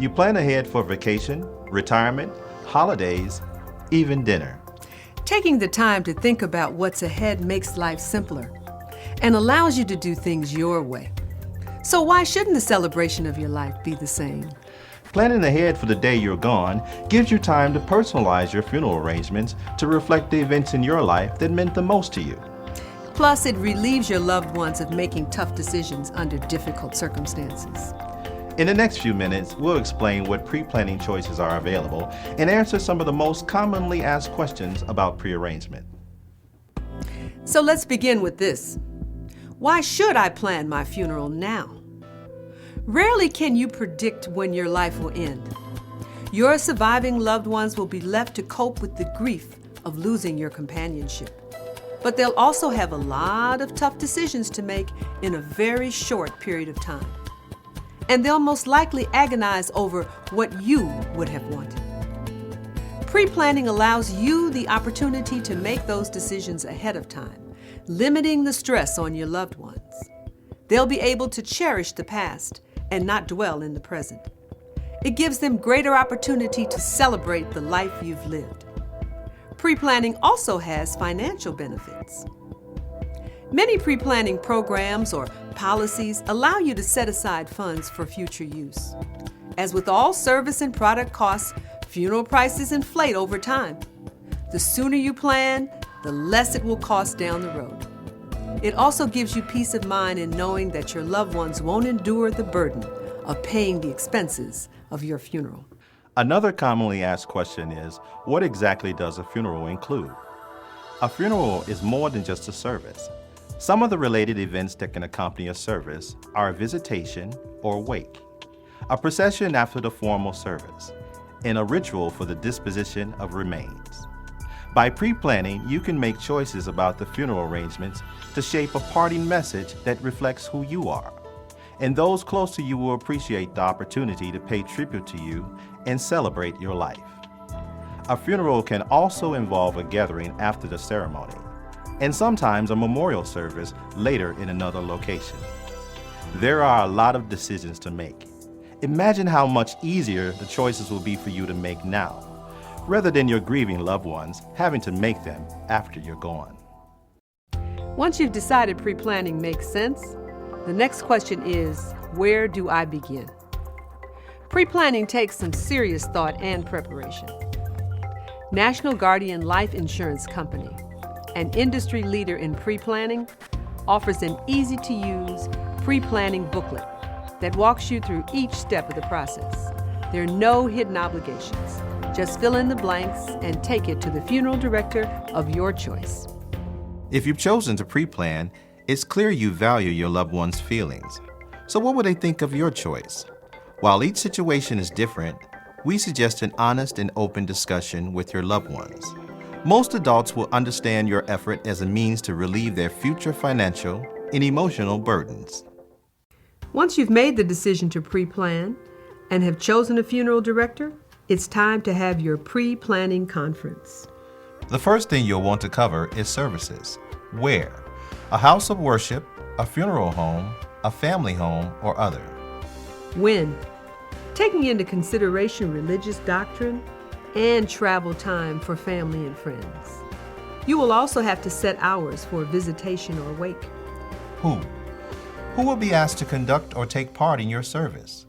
You plan ahead for vacation, retirement, holidays, even dinner. Taking the time to think about what's ahead makes life simpler and allows you to do things your way. So why shouldn't the celebration of your life be the same? Planning ahead for the day you're gone gives you time to personalize your funeral arrangements to reflect the events in your life that meant the most to you. Plus, it relieves your loved ones of making tough decisions under difficult circumstances. In the next few minutes, we'll explain what pre-planning choices are available and answer some of the most commonly asked questions about pre-arrangement. So let's begin with this. Why should I plan my funeral now? Rarely can you predict when your life will end. Your surviving loved ones will be left to cope with the grief of losing your companionship. But they'll also have a lot of tough decisions to make in a very short period of time. And they'll most likely agonize over what you would have wanted. Pre-planning allows you the opportunity to make those decisions ahead of time, limiting the stress on your loved ones. They'll be able to cherish the past and not dwell in the present. It gives them greater opportunity to celebrate the life you've lived. Pre-planning also has financial benefits. Many pre-planning programs or policies allow you to set aside funds for future use. As with all service and product costs, funeral prices inflate over time. The sooner you plan, the less it will cost down the road. It also gives you peace of mind in knowing that your loved ones won't endure the burden of paying the expenses of your funeral. Another commonly asked question is, what exactly does a funeral include? A funeral is more than just a service. Some of the related events that can accompany a service are a visitation or wake, a procession after the formal service, and a ritual for the disposition of remains. By pre-planning, you can make choices about the funeral arrangements to shape a parting message that reflects who you are. And those close to you will appreciate the opportunity to pay tribute to you and celebrate your life. A funeral can also involve a gathering after the ceremony, and sometimes a memorial service later in another location. There are a lot of decisions to make. Imagine how much easier the choices will be for you to make now, rather than your grieving loved ones having to make them after you're gone. Once you've decided pre-planning makes sense, the next question is, where do I begin? Pre-planning takes some serious thought and preparation. National Guardian Life Insurance Company, an industry leader in pre-planning, offers an easy-to-use pre-planning booklet that walks you through each step of the process. There are no hidden obligations. Just fill in the blanks and take it to the funeral director of your choice. If you've chosen to pre-plan, it's clear you value your loved one's feelings. So what would they think of your choice? While each situation is different, we suggest an honest and open discussion with your loved ones. Most adults will understand your effort as a means to relieve their future financial and emotional burdens. Once you've made the decision to pre-plan and have chosen a funeral director, it's time to have your pre-planning conference. The first thing you'll want to cover is services. Where? A house of worship, a funeral home, a family home, or other. When? Taking into consideration religious doctrine and travel time for family and friends. You will also have to set hours for visitation or wake. Who? Who will be asked to conduct or take part in your service?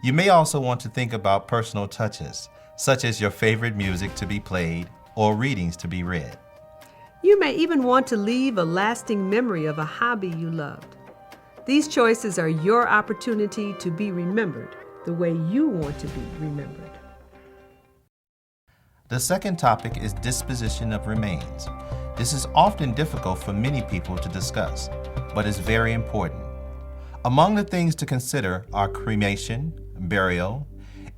You may also want to think about personal touches, such as your favorite music to be played or readings to be read. You may even want to leave a lasting memory of a hobby you loved. These choices are your opportunity to be remembered the way you want to be remembered. The second topic is disposition of remains. This is often difficult for many people to discuss, but is very important. Among the things to consider are cremation, burial,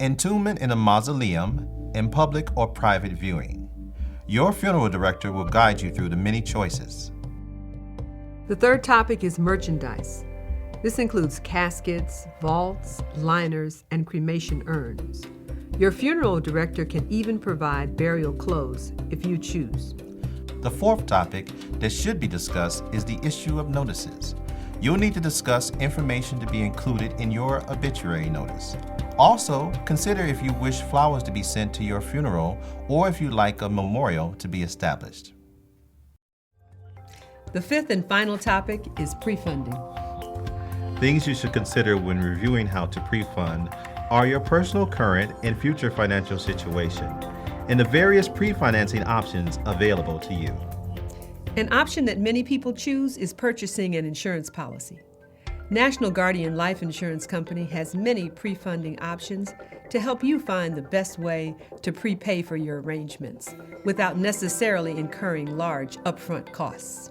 entombment in a mausoleum, and public or private viewing. Your funeral director will guide you through the many choices. The third topic is merchandise. This includes caskets, vaults, liners, and cremation urns. Your funeral director can even provide burial clothes if you choose. The fourth topic that should be discussed is the issue of notices. You'll need to discuss information to be included in your obituary notice. Also, consider if you wish flowers to be sent to your funeral or if you'd like a memorial to be established. The fifth and final topic is pre-funding. Things you should consider when reviewing how to pre-fund are your personal current and future financial situation and the various pre-financing options available to you. An option that many people choose is purchasing an insurance policy. National Guardian Life Insurance Company has many pre-funding options to help you find the best way to prepay for your arrangements without necessarily incurring large upfront costs.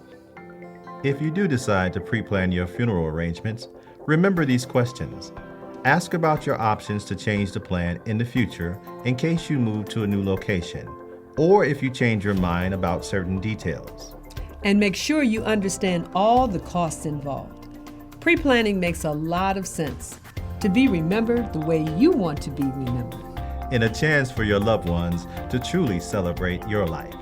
If you do decide to pre-plan your funeral arrangements, remember these questions. Ask about your options to change the plan in the future in case you move to a new location, or if you change your mind about certain details. And make sure you understand all the costs involved. Pre-planning makes a lot of sense to be remembered the way you want to be remembered. And a chance for your loved ones to truly celebrate your life.